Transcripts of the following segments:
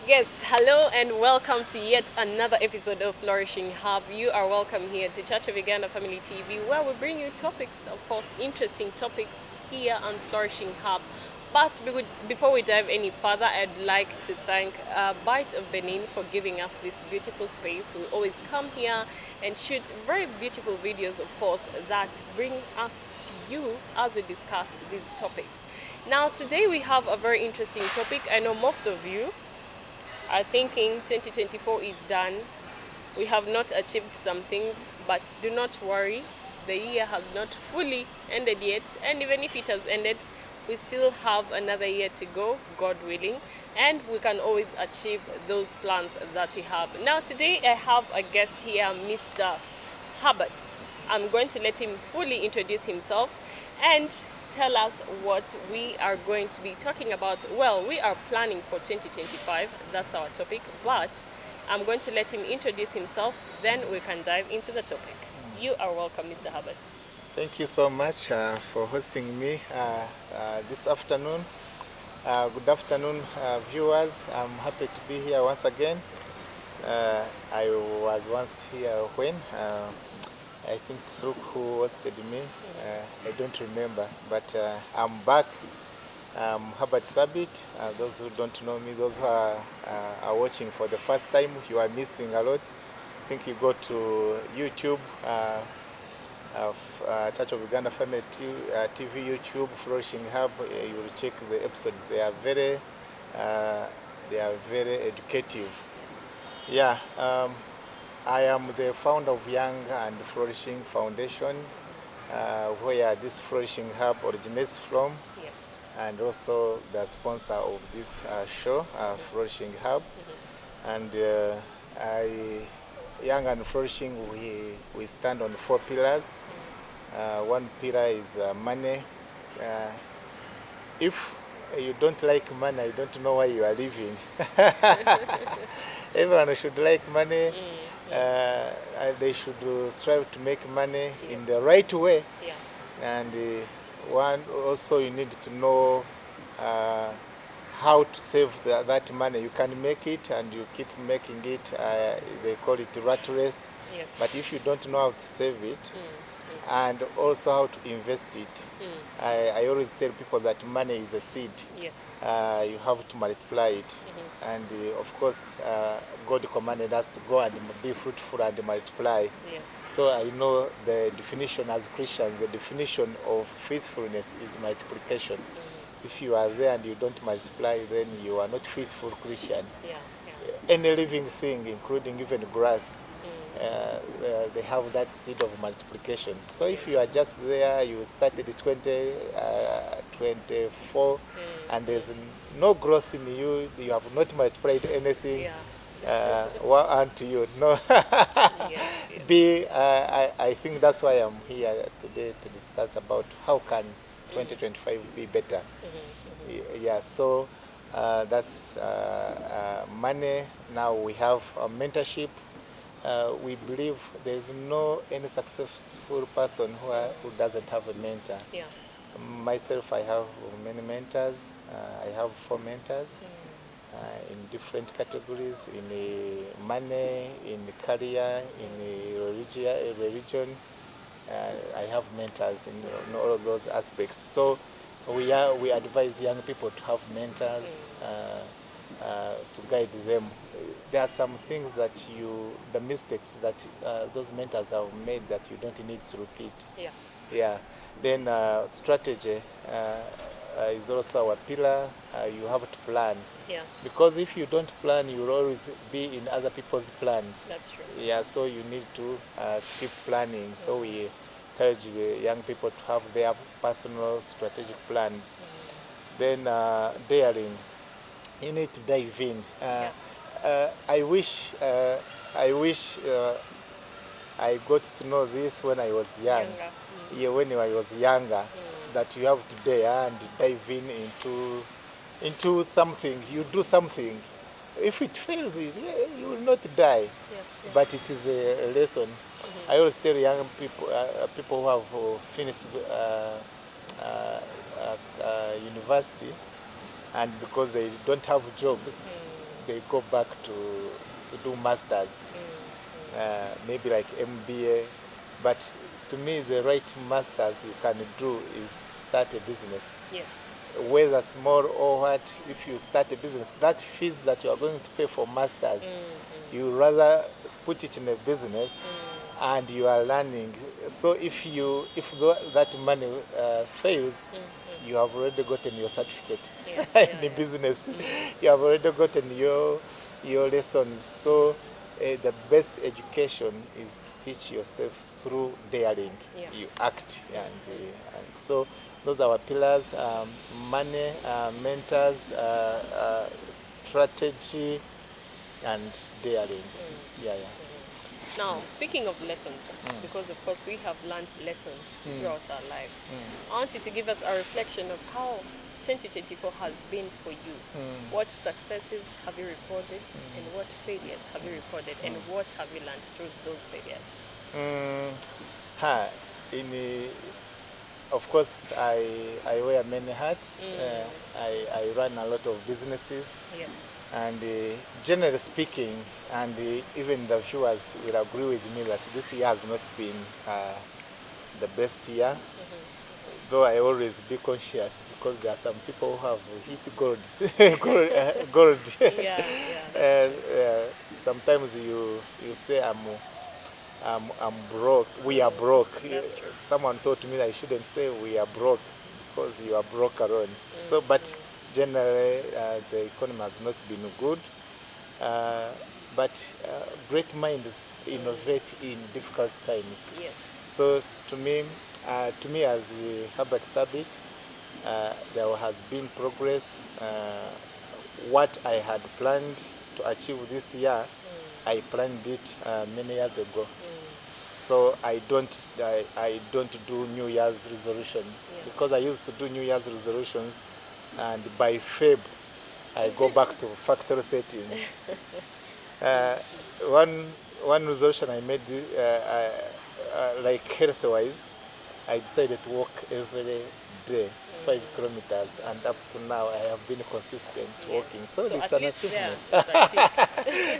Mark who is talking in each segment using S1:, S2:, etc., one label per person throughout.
S1: Yes, hello and welcome to yet another episode of Flourishing Hub. You are welcome here to Church of Uganda Family TV, where we bring you topics, of course, interesting topics here on Flourishing Hub. But before we dive any further, I'd like to thank Bite of Benin for giving us this beautiful space. We always come here and shoot very beautiful videos, of course, that bring us to you as we discuss these topics. Now, today we have a very interesting topic. I know most of you are thinking 2024 is done. We have not achieved some things, but do not worry. The year has not fully ended yet, and even if it has ended, we still have another year to go, God willing, and we can always achieve those plans that we have. Now, today I have a guest here, Mr. Herbert. I'm going to let him fully introduce himself and tell us what we are going to be talking about. Well, we are planning for 2025, that's our topic, but I'm going to let him introduce himself, then we can dive into the topic. You are welcome, Mr. Herbert.
S2: Thank you so much for hosting me this afternoon. Good afternoon, viewers. I'm happy to be here once again. I was once here when I think Tsuk who hosted me. I don't remember, but I'm back. I'm Herbert Sabiiti. Those who don't know me, those who are watching for the first time, you are missing a lot. I think you go to YouTube, Church of Uganda Family TV, YouTube, Flourishing Hub. You will check the episodes. They are very educative. Yeah. I am the founder of Young and Flourishing Foundation, where this Flourishing Hub originates from.
S1: Yes.
S2: And also the sponsor of this show, Flourishing Hub. And Young and Flourishing, we stand on 4 pillars. One pillar is money. If you don't like money, I don't know why you are living. Everyone should like money. They should strive to make money in the right way.
S1: Yeah.
S2: And one also, you need to know how to save that money. You can make it and you keep making it. They call it rat race.
S1: Yes.
S2: But if you don't know how to save it and also how to invest it, I always tell people that money is a seed.
S1: Yes.
S2: You have to multiply it. And of course, God commanded us to go and be fruitful and multiply.
S1: Yes.
S2: So I know the definition as Christians, the definition of faithfulness is multiplication. If you are there and you don't multiply, then you are not faithful Christian.
S1: Yeah.
S2: Any living thing, including even grass, they have that seed of multiplication. So if you are just there, you started 24, and there's no growth in you, you have not multiplied anything, what unto you? No. I think that's why I'm here today to discuss about how can 2025 be better. Yeah, so that's money. Now we have mentorship. We believe there's no any successful person who doesn't have a mentor.
S1: Yeah.
S2: Myself, I have many mentors. I have 4 mentors in different categories, in money, in career, in religion. I have mentors in all of those aspects. So we advise young people to have mentors to guide them. There are some things that the mistakes that those mentors have made that you don't need to repeat.
S1: Yeah.
S2: Yeah. Then strategy is also our pillar. You have to plan.
S1: Yeah.
S2: Because if you don't plan, you will always be in other people's plans.
S1: That's true.
S2: Yeah, so you need to keep planning. So we encourage the young people to have their personal strategic plans. Then daring. You need to dive in. I wish I got to know this when I was young. Yeah, when I was younger, that you have to dare and dive into something. You do something. If it fails, you will not die. But it is a lesson. I always tell young people, people who have finished university, and because they don't have jobs, they go back to do masters, maybe like MBA. But to me, the right masters you can do is start a business.
S1: Yes.
S2: Whether small or what, if you start a business, that fees that you are going to pay for masters, you rather put it in a business and you are learning. So if that money fails, you have already gotten your certificate in the business. You have already gotten your lessons. So the best education is to teach yourself through daring. You act, and so those are our pillars: money, mentors, strategy, and daring.
S1: Now, speaking of lessons, because of course we have learned lessons throughout our lives, I want you to give us a reflection of how 2024 has been for you. What successes have you recorded, and what failures have you recorded, and what have you learned through those failures?
S2: Of course, I wear many hats. I run a lot of businesses.
S1: Yes.
S2: And generally speaking, and even the viewers will agree with me that this year has not been the best year. Though I always be conscious, because there are some people who have hit gold. Gold. Sometimes you say I'm broke. We are broke. Someone told me that I shouldn't say we are broke, because you are broke alone. So, but generally the economy has not been good. But great minds innovate in difficult times.
S1: Yes.
S2: So to me as Herbert Sabiiti, there has been progress. What I had planned to achieve this year, I planned it many years ago. So I don't do New Year's resolutions, because I used to do New Year's resolutions, and by Feb I go back to factory setting. One resolution I made, like health-wise, I decided to walk every day 5 kilometers, and up to now I have been consistent walking. So it's an achievement.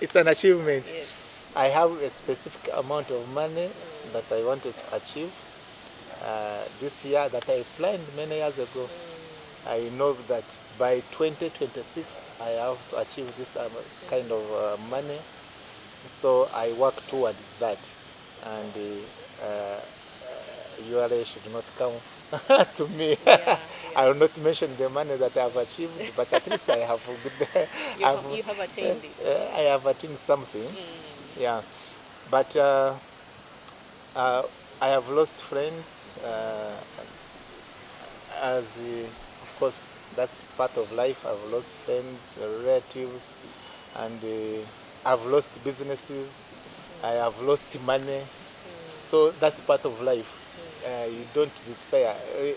S2: It's an achievement.
S1: Yes.
S2: I have a specific amount of money that I wanted to achieve this year, that I planned many years ago. I know that by 2026 I have to achieve this kind of money. So I work towards that, and URA should not come to me. I will not mention the money that I have achieved, but at least I have a good.
S1: You have attained it.
S2: I have attained something. Yeah, but I have lost friends, of course that's part of life. I've lost friends, relatives, and I've lost businesses. I have lost money. So that's part of life. You don't despair.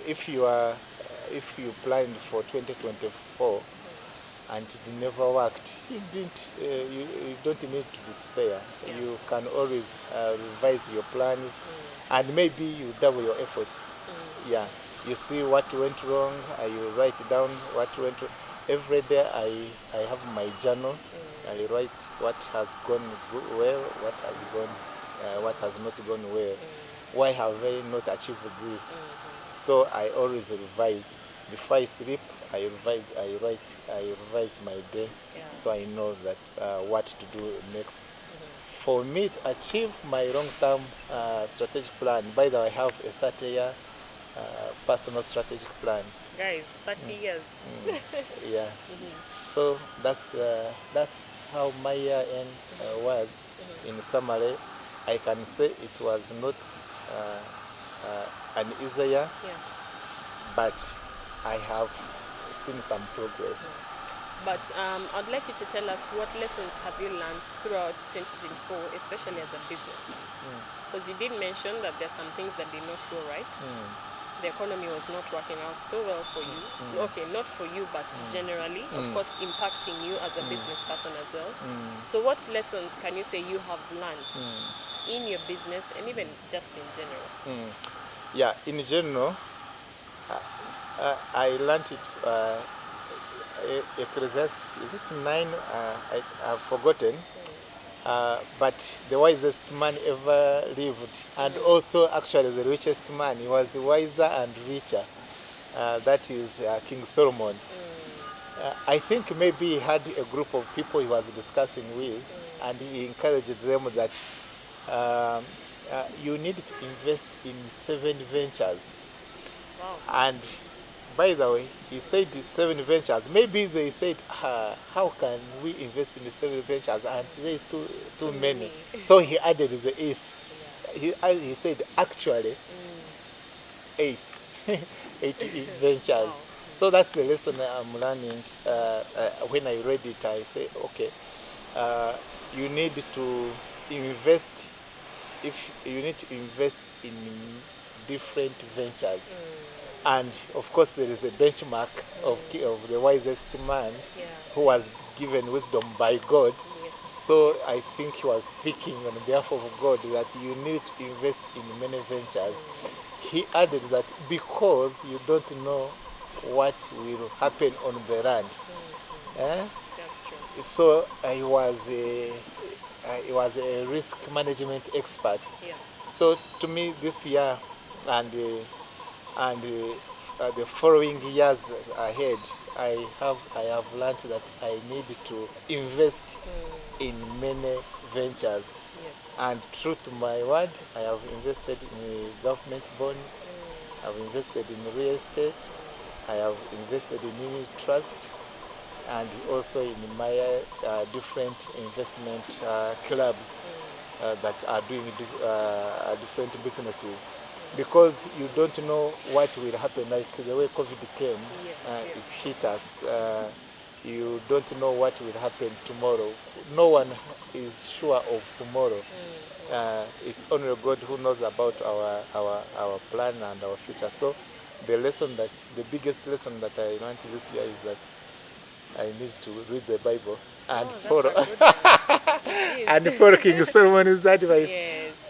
S2: If you planned for 2024 and it never worked, you don't need to despair. You can always revise your plans, and maybe you double your efforts. Yeah, you see what went wrong, you write down what went wrong. Every day I have my journal. I write what has gone well, what has not gone well. Why have I not achieved this? So I always revise. Before I sleep, I revise my day, so I know that what to do next. For me to achieve my long-term strategic plan, by the way, I have a 30-year personal strategic plan.
S1: Guys, 30 years.
S2: Yeah. So that's how my year end was. In summary, I can say it was not an easy year, but I have seen some progress.
S1: But I'd like you to tell us, what lessons have you learned throughout 2024, especially as a businessman? Because you did mention that there are some things that did not go right. The economy was not working out so well for you. Okay, not for you, but generally, of course, impacting you as a business person as well. So what lessons can you say you have learned in your business, and even just in general?
S2: Yeah, in general, I learned it Ecclesiastes, is it 9? I've forgotten. But the wisest man ever lived, and also actually the richest man, he was wiser and richer. That is King Solomon. I think maybe he had a group of people he was discussing with, and he encouraged them that you need to invest in 7 ventures.
S1: Wow.
S2: And by the way, he said 7 ventures. Maybe they said, how can we invest in the 7 ventures? And they too many. So he added the 8th. He said, actually, 8. 8 ventures.
S1: Wow.
S2: So that's the lesson I'm learning. When I read it, I say, okay, you need to invest. If you need to invest in different ventures, and of course there is a benchmark of the wisest man who was given wisdom by God. So I think he was speaking on behalf of God that you need to invest in many ventures. He added that because you don't know what will happen on the land.
S1: That's true.
S2: So he was a risk management expert.
S1: Yeah.
S2: So to me, this year and the following years ahead, I have learned that I need to invest in many ventures.
S1: Yes.
S2: And true to my word, I have invested in government bonds, I've invested in real estate, I have invested in unit trust, and also in my different investment clubs that are doing different businesses. Because you don't know what will happen, like the way COVID came, it hit us. You don't know what will happen tomorrow. No one is sure of tomorrow. It's only God who knows about our plan and our future. So the biggest lesson that I learned this year is that I need to read the Bible and follow and follow King Solomon's advice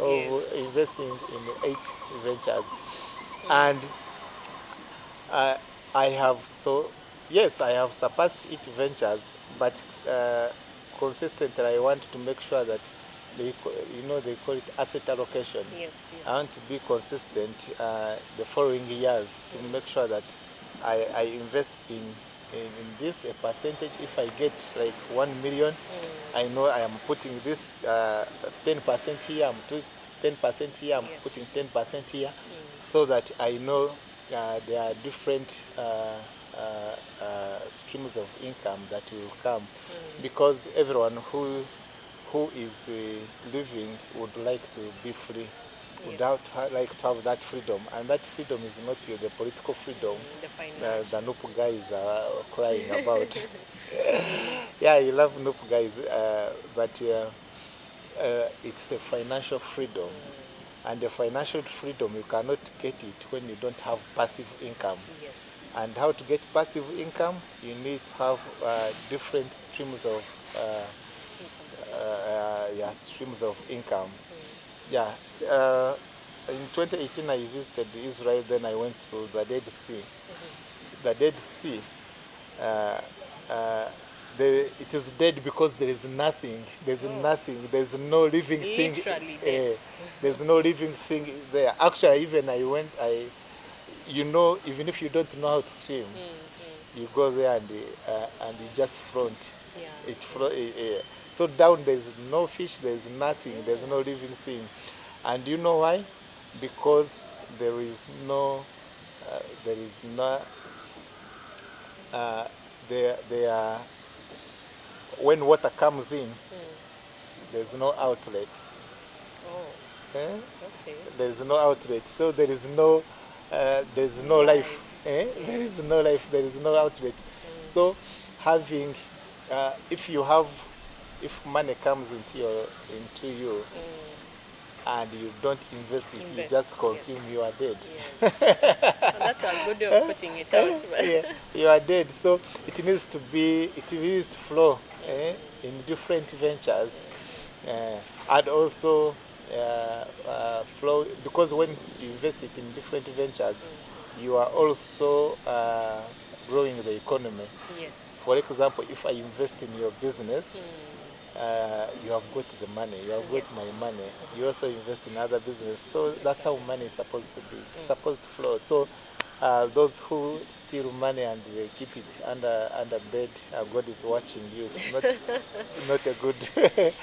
S2: of investing in 8 ventures. And I have surpassed 8 ventures, but consistently I want to make sure that they call it asset allocation.
S1: Yes.
S2: I want to be consistent the following years to make sure that I invest in this a percentage. If I get like 1 million, I know I am putting this 10% here, I'm doing 10% here, I'm putting 10% here, so that I know there are different streams of income that will come, because everyone who is living would like to be free, would like to have that freedom, and that freedom is not the political freedom the Noop guys are crying about. Yeah, you love Noop guys, but it's a financial freedom, and the financial freedom you cannot get it when you don't have passive income. And how to get passive income? You need to have different streams of income. In 2018 I visited Israel, then I went to the Dead Sea. The Dead Sea, it is dead because there is nothing. There's nothing. There's no living thing. There's no living thing there. Actually, even even if you don't know how to swim, you go there and you just float. So down there's no fish, there's nothing, there's no living thing. And you know why? Because there is no when water comes in, there's no outlet. There's no outlet, so there's no life. There is no life, there is no outlet. So having if money comes into you and you don't invest it, you just consume, you are dead.
S1: That's a good way of putting it out.
S2: You are dead. So it needs to flow in different ventures, and also flow, because when you invest it in different ventures, you are also growing the economy. For example, if I invest in your business, you have got the money, you have got my money. You also invest in other business. So that's how money is supposed to be. It's supposed to flow. So those who steal money and they keep it under bed, God is watching you. It's not a good.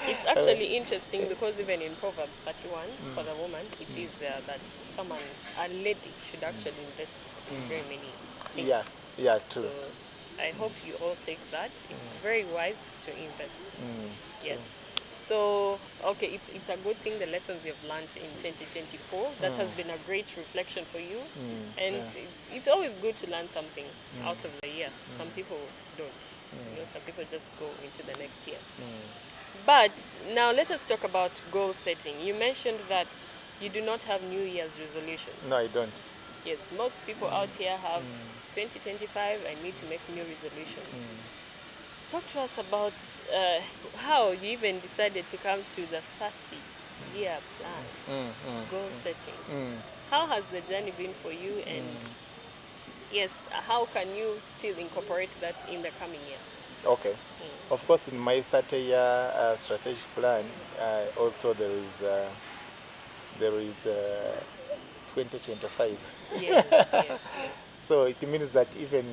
S1: It's actually interesting because even in Proverbs 31, for the woman, it is there that a lady should actually invest in very many things.
S2: Yeah, true.
S1: So I hope you all take that. It's very wise to invest. Yes. So, okay, it's a good thing, the lessons you've learned in 2024. That has been a great reflection for you. And it's always good to learn something out of the year. Some people don't. Some people just go into the next year. But now let us talk about goal setting. You mentioned that you do not have New Year's resolutions.
S2: No, I don't.
S1: Yes, most people out here have, it's 2025, I need to make new resolutions. Talk to us about how you even decided to come to the 30-year plan, goal setting. How has the journey been for you? And yes, how can you still incorporate that in the coming year?
S2: Okay. Of course, in my 30-year strategic plan, also there is 2025.
S1: Yes, yes, yes.
S2: So it means that even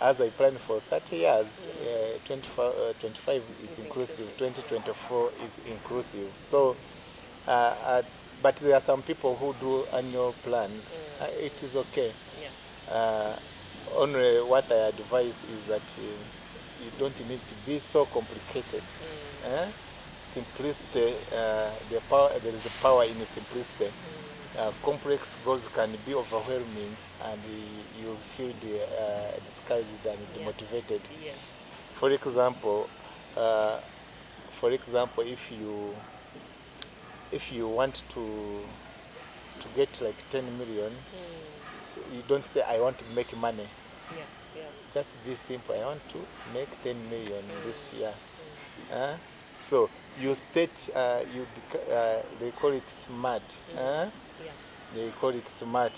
S2: as I plan for 30 years, 25 is inclusive, 2024 is inclusive. So, but there are some people who do annual plans. It is okay.
S1: Yeah.
S2: Only what I advise is that you don't need to be so complicated. Simplicity, there is a power in simplicity. Complex goals can be overwhelming, and you feel discouraged and demotivated.
S1: Yes.
S2: For example, if you want to get like 10 million, you don't say I want to make money.
S1: Yeah.
S2: Just be simple. I want to make 10 million this year. So you state, they call it SMART. They call it SMART,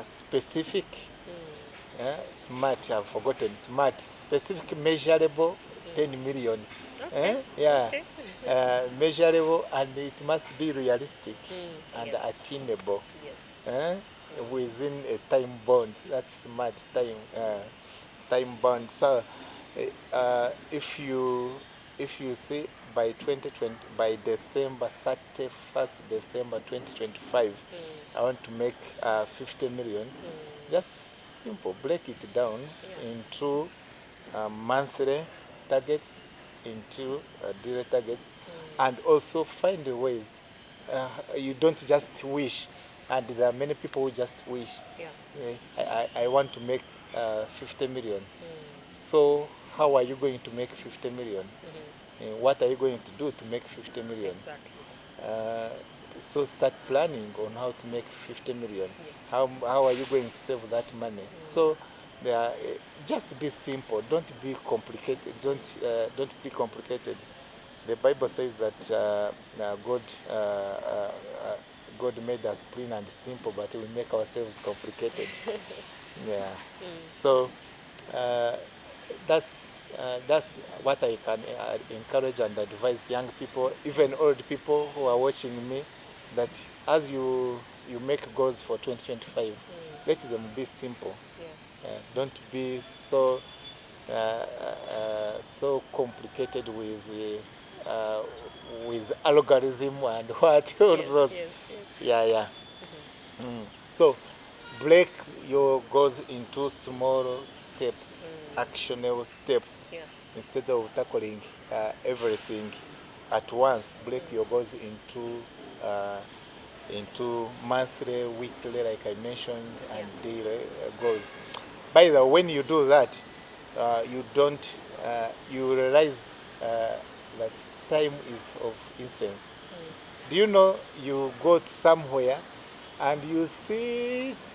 S2: specific. SMART, I've forgotten. SMART, specific, measurable, 10 million.
S1: Okay.
S2: Okay. Measurable, and it must be realistic and attainable.
S1: Yes.
S2: Within a time bound. That's SMART, time bound. So if you say by 2020, by December 31st December 2025, I want to make 50 million. Just simple, break it down into monthly targets, into daily targets, and also find ways. You don't just wish, and there are many people who just wish. I want to make 50 million. So how are you going to make 50 million? What are you going to do to make 50 million?
S1: Exactly.
S2: So start planning on how to make 50 million.
S1: Yes.
S2: How are you going to save that money? So just be simple. Don't be complicated. Don't be complicated. The Bible says that God made us plain and simple, but we make ourselves complicated. So that's what I can encourage and advise young people, even old people who are watching me, that as you make goals for 2025, let them be simple. Don't be so complicated with algorithm and what all those. So break your goals into small steps, actionable steps, instead of tackling everything at once. Break your goals into monthly, weekly, like I mentioned, and daily goals. By the way, when you do that, you realize that time is of essence. Do you know you go somewhere and you sit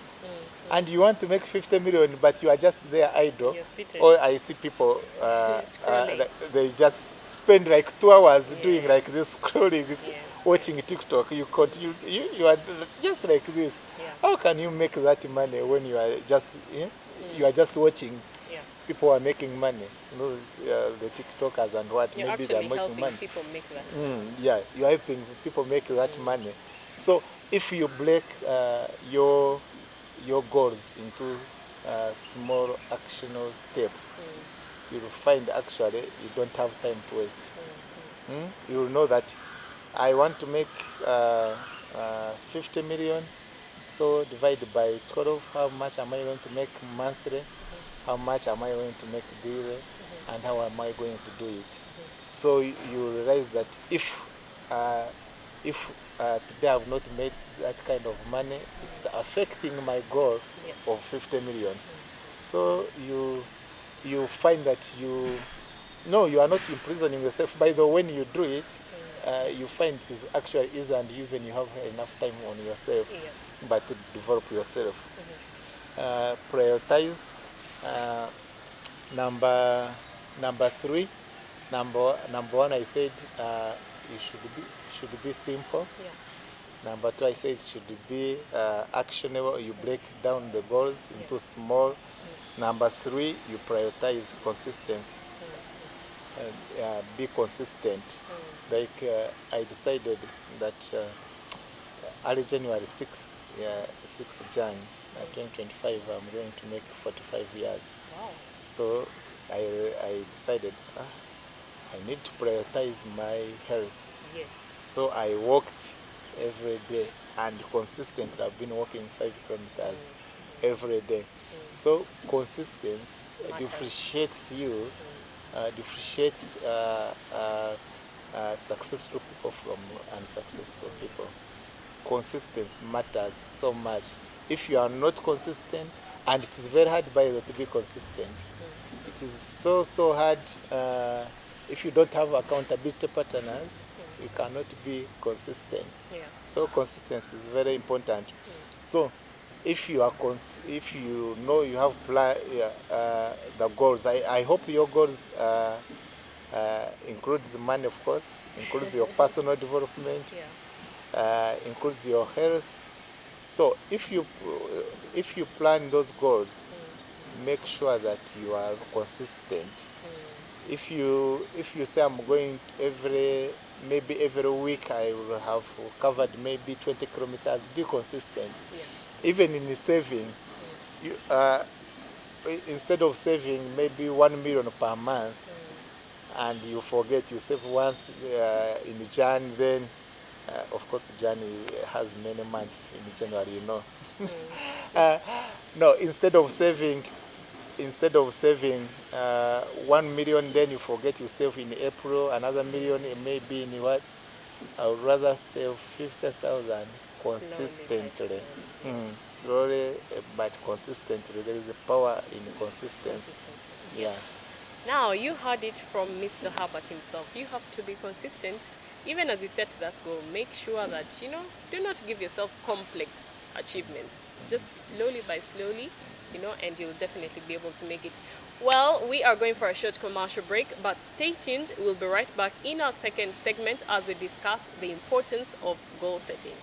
S2: and you want to make 50 million, but you are just there idle? Or I see people, they just spend like 2 hours doing like this, scrolling, watching TikTok. You are just like this. How can you make that money when you are just watching? people are making money. The TikTokers and what,
S1: You're
S2: maybe they're
S1: actually
S2: making
S1: helping
S2: money.
S1: people make that money.
S2: Yeah, you're helping people make that money. So if you break your goals into small actionable steps, you'll find actually you don't have time to waste. You'll know that I want to make 50 million, so divide by 12, how much am I going to make monthly, how much am I going to make daily, and how am I going to do it. So you realize that if today I've not made that kind of money, it's affecting my goal
S1: Yes.
S2: of 50 million. So you find that you are not imprisoning yourself. By the way, when you do it, you find it is actually easy, and even you have enough time on yourself,
S1: Yes.
S2: but to develop yourself. Prioritize. Number three. Number one, I said it should be simple.
S1: Yeah.
S2: Number two, I said it should be actionable. You break down the goals into small. Number three, you prioritize consistency. Be consistent. Like I decided that early January 6th Jan 2025, I'm going to make 45 years.
S1: Wow.
S2: So I decided I need to prioritize my health.
S1: Yes.
S2: So I walked every day, and consistently I've been walking 5 kilometers every day. So consistency differentiates you, differentiates successful people from unsuccessful people. Consistency matters so much. If you are not consistent, and it is very hard, by the way, to be consistent. It is so hard. If you don't have accountability partners, you cannot be consistent.
S1: Yeah.
S2: So consistency is very important. So if you are if you know you have the goals, I hope your goals includes money, of course, includes your personal development, includes your health. So if you plan those goals, make sure that you are consistent. If you say I'm going maybe every week I will have covered maybe 20 kilometers, be consistent. Even in saving, you, instead of saving maybe 1 million per month, and you forget, you save once in Jan, then of course January has many months in January, you know. No, instead of saving 1 million, then you forget, you save in April another million, maybe in what? I would rather save 50,000 consistently. Slowly but consistently. There is a power in consistency. Yeah.
S1: Now, you heard it from Mr. Herbert himself. You have to be consistent. Even as you set that goal, make sure that, do not give yourself complex achievements. Just slowly by slowly, and you'll definitely be able to make it. Well, we are going for a short commercial break, but stay tuned. We'll be right back in our second segment as we discuss the importance of goal setting.